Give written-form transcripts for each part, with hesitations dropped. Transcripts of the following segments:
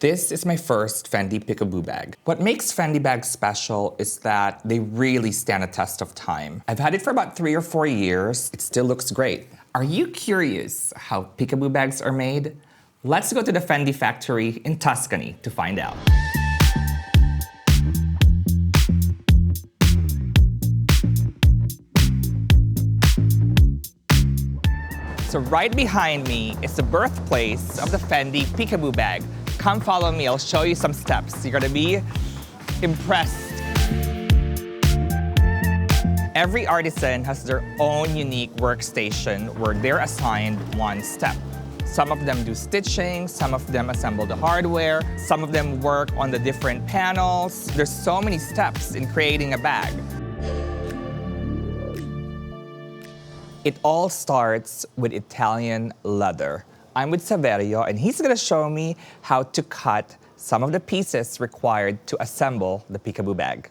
This is my first Fendi Peekaboo bag. What makes Fendi bags special is that they really stand a test of time. I've had it for about 3 or 4 years. It still looks great. Are you curious how Peekaboo bags are made? Let's go to the Fendi factory in Tuscany to find out. So right behind me is the birthplace of the Fendi Peekaboo bag. Come follow me, I'll show you some steps. You're gonna be impressed. Every artisan has their own unique workstation where they're assigned one step. Some of them do stitching, some of them assemble the hardware, some of them work on the different panels. There's so many steps in creating a bag. It all starts with Italian leather. I'm with Saverio, and he's gonna show me how to cut some of the pieces required to assemble the Peekaboo bag.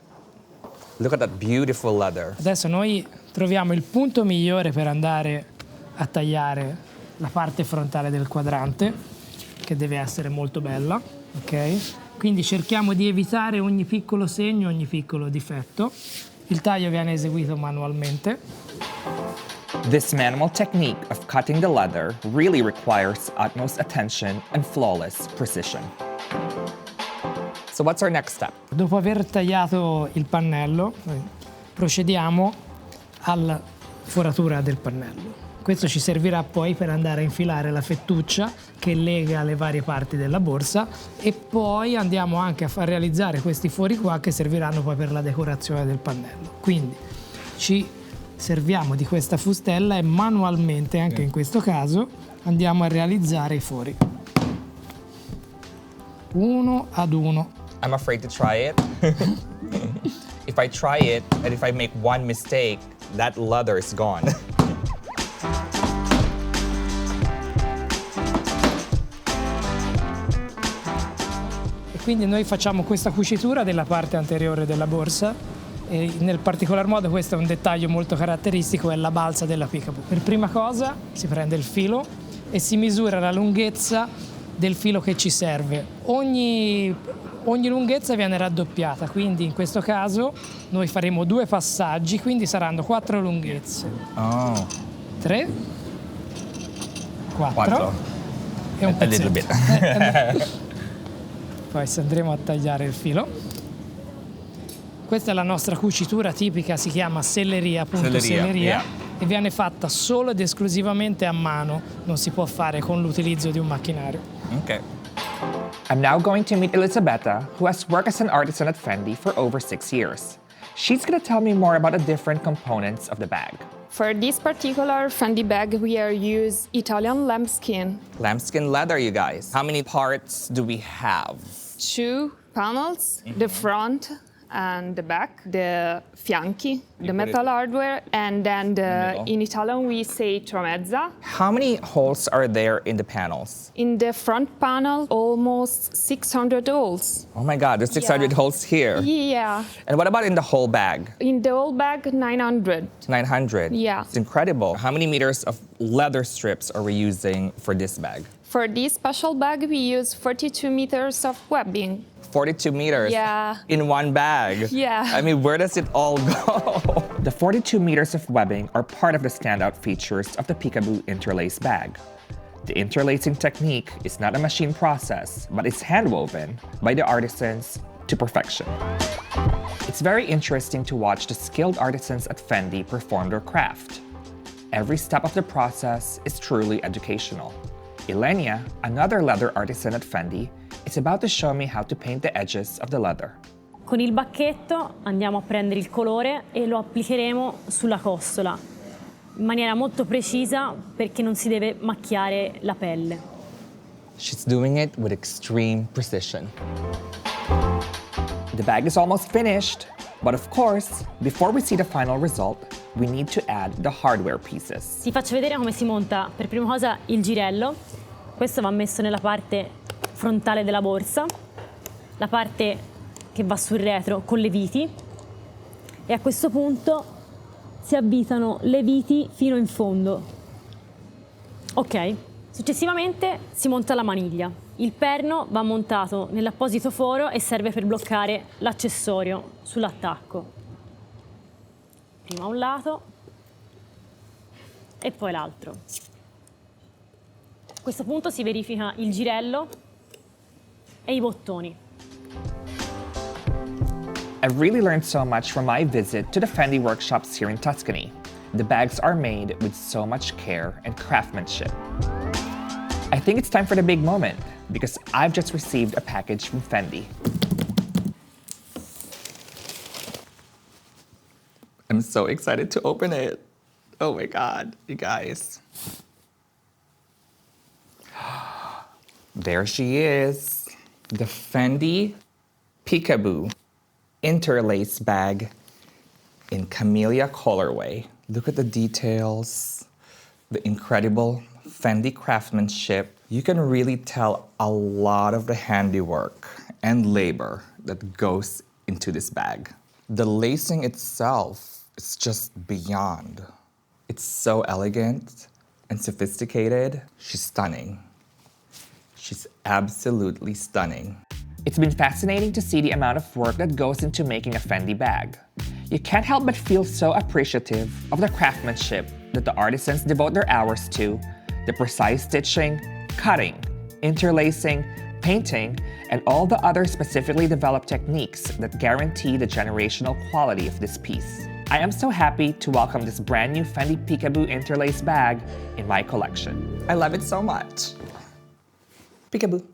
Look at that beautiful leather. Adesso noi troviamo il punto migliore per andare a tagliare la parte frontale del quadrante, che deve essere molto bella, ok? Quindi cerchiamo di evitare ogni piccolo segno, ogni piccolo difetto. Il taglio viene eseguito manualmente. This manual technique of cutting the leather really requires utmost attention and flawless precision. So what's our next step? Dopo aver tagliato il pannello, procediamo alla foratura del pannello. Questo ci servirà poi per andare a infilare la fettuccia che lega le varie parti della borsa e poi andiamo anche a far realizzare questi fori qua che serviranno poi per la decorazione del pannello. Quindi ci serviamo di questa fustella e manualmente, anche in questo caso, andiamo a realizzare i fori. Uno ad uno. I'm afraid to try it. If I try it and if I make one mistake, that leather is gone. E quindi noi facciamo questa cucitura della parte anteriore della borsa. E nel particolar modo questo è un dettaglio molto caratteristico, è la balza della Peekaboo. Per prima cosa si prende il filo e si misura la lunghezza del filo che ci serve. Ogni lunghezza viene raddoppiata, quindi in questo caso noi faremo 2 passaggi, quindi saranno 4 lunghezze. 3, 4 e un pezzetto. Poi andremo a tagliare il filo. Questa è la nostra cucitura tipica, si chiama selleria, appunto selleria, e viene fatta solo ed esclusivamente a mano, non si può fare con l'utilizzo di un macchinario. Okay. I'm now going to meet Elisabetta, who has worked as an artisan at Fendi for over 6 years. She's going to tell me more about the different components of the bag. For this particular Fendi bag, we are use Italian lambskin. Lambskin leather, you guys. How many parts do we have? 2 panels, the front and the back, the fianchi, the metal hardware, and then in Italian we say tramezza. How many holes are there in the panels? In the front panel, almost 600 holes. Oh my God, there's 600 holes here. Yeah. And what about in the whole bag? In the whole bag, 900. 900? Yeah. It's incredible. How many meters of leather strips are we using for this bag? For this special bag, we use 42 meters of webbing. 42 meters in one bag. Yeah. I mean, where does it all go? The 42 meters of webbing are part of the standout features of the Peekaboo interlace bag. The interlacing technique is not a machine process, but it's hand-woven by the artisans to perfection. It's very interesting to watch the skilled artisans at Fendi perform their craft. Every step of the process is truly educational. Ilenia, another leather artisan at Fendi, is about to show me how to paint the edges of the leather. Con il bacchetto andiamo a prendere il colore e lo applicheremo sulla costola in maniera molto precisa perché non si deve macchiare la pelle. She's doing it with extreme precision. The bag is almost finished, but of course, before we see the final result, we need to add the hardware pieces. Ti faccio vedere come si monta per prima cosa il girello. Questo va messo nella parte frontale della borsa, la parte che va sul retro con le viti e a questo punto si avvitano le viti fino in fondo. Ok, successivamente si monta la maniglia. Il perno va montato nell'apposito foro e serve per bloccare l'accessorio sull'attacco. Prima un lato e poi l'altro. A questo punto si verifica il girello e i bottoni. I really learned so much from my visit to the Fendi workshops here in Tuscany. The bags are made with so much care and craftsmanship. I think it's time for the big moment, because I've just received a package from Fendi. I'm so excited to open it. Oh my God, you guys. There she is, the Fendi Peekaboo interlace bag in Camellia colorway. Look at the details, the incredible Fendi craftsmanship. You can really tell a lot of the handiwork and labor that goes into this bag. The lacing itself is just beyond. It's so elegant and sophisticated. She's stunning. She's absolutely stunning. It's been fascinating to see the amount of work that goes into making a Fendi bag. You can't help but feel so appreciative of the craftsmanship that the artisans devote their hours to, the precise stitching, cutting, interlacing, painting, and all the other specifically developed techniques that guarantee the generational quality of this piece. I am so happy to welcome this brand new Fendi Peekaboo interlace bag in my collection. I love it so much. Peekaboo.